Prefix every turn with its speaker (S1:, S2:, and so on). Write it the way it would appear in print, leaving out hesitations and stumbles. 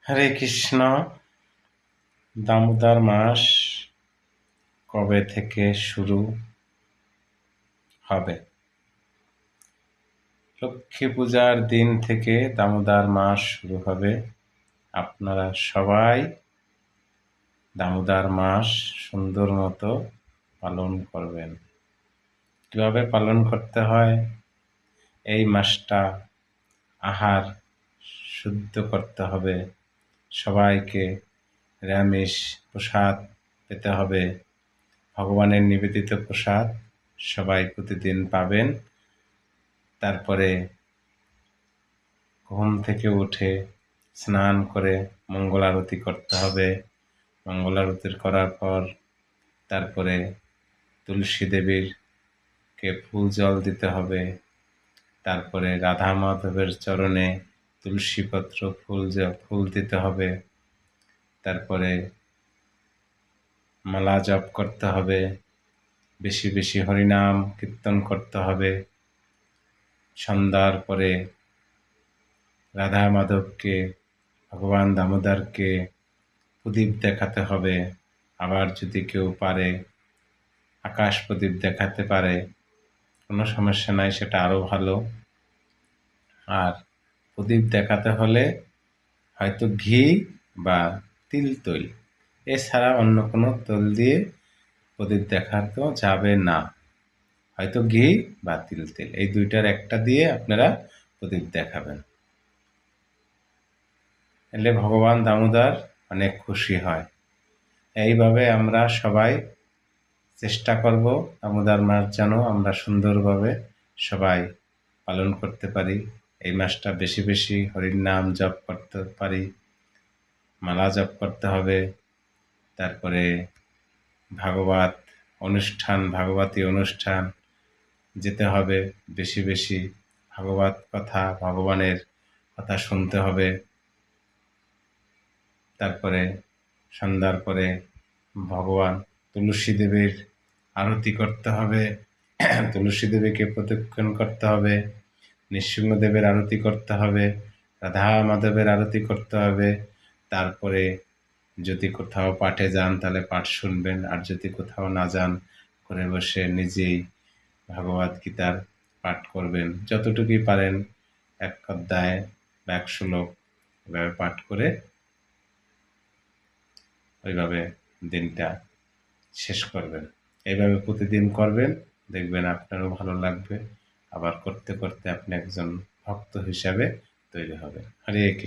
S1: হরে কৃষ্ণ। দামোদর মাস কবে থেকে শুরু হবে? লক্ষ্মী পূজার দিন থেকে দামোদর মাস শুরু হবে। আপনারা সবাই দামোদর মাস সুন্দর মতো পালন করবেন। কিভাবে পালন করতে হয়? এই মাসটা আহার শুদ্ধ করতে হবে, সবাইকে নিরামিষ প্রসাদ পেতে হবে। ভগবানের নিবেদিত প্রসাদ সবাই প্রতিদিন পাবেন। তারপরে ঘুম থেকে উঠে স্নান করে মঙ্গল আরতি করতে হবে। মঙ্গল আরতি করার পর তারপরে তুলসী দেবীরকে ফুল জল দিতে হবে। তারপরে রাধা মাধবের চরণে তুলসীপত্র ফুল দিতে হবে। তারপরে মালা জপ করতে হবে, বেশি বেশি হরিনাম কীর্তন করতে হবে। সন্ধ্যার পরে রাধা মাধবকে, ভগবান দামোদরকে প্রদীপ দেখাতে হবে। আবার যদি কেউ পারে আকাশ প্রদীপ দেখাতে পারে, কোনো সমস্যা নাই, সেটা আরও ভালো। আর প্রদীপ দেখাতে হলে হয়তো ঘি বা তিল তৈল, এছাড়া অন্য কোনো তৈল দিয়ে প্রদীপ দেখাতেও যাবে না। হয়তো ঘি বা তিল তেল, এই দুইটার একটা দিয়ে আপনারা প্রদীপ দেখাবেন। এলে ভগবান দামোদর অনেক খুশি হয়। এইভাবে আমরা সবাই চেষ্টা করব দামোদর মাস যেন আমরা সুন্দরভাবে সবাই পালন করতে পারি। এই মাসটা বেশি বেশি হরির নাম জপ করতে পারি, মালা জপ করতে হবে। তারপরে ভাগবতী অনুষ্ঠান যেতে হবে, বেশি বেশি ভাগবত কথা, ভগবানের কথা শুনতে হবে। তারপরে সন্ধ্যার পরে ভগবান তুলসী দেবীর আরতি করতে হবে, তুলসী দেবীকে প্রদক্ষিণ করতে হবে, নৃসিংহদেবের আরতি করতে হবে, রাধা মাধবের আরতি করতে হবে। তারপরে যদি কোথাও পাঠে যান তাহলে পাঠ শুনবেন, আর যদি কোথাও না যান ঘরে বসে নিজেই ভগবদ গীতার পাঠ করবেন। যতটুকুই পারেন, এক অধ্যায় বা ১ শ্লোক এভাবে পাঠ করে ওইভাবে দিনটা শেষ করবেন। এইভাবে প্রতিদিন করবেন, দেখবেন আপনারও ভালো লাগবে। আবার করতে করতে আপনি একজন ভক্ত হিসাবে তৈরি হবেন। হরে কৃষ্ণ।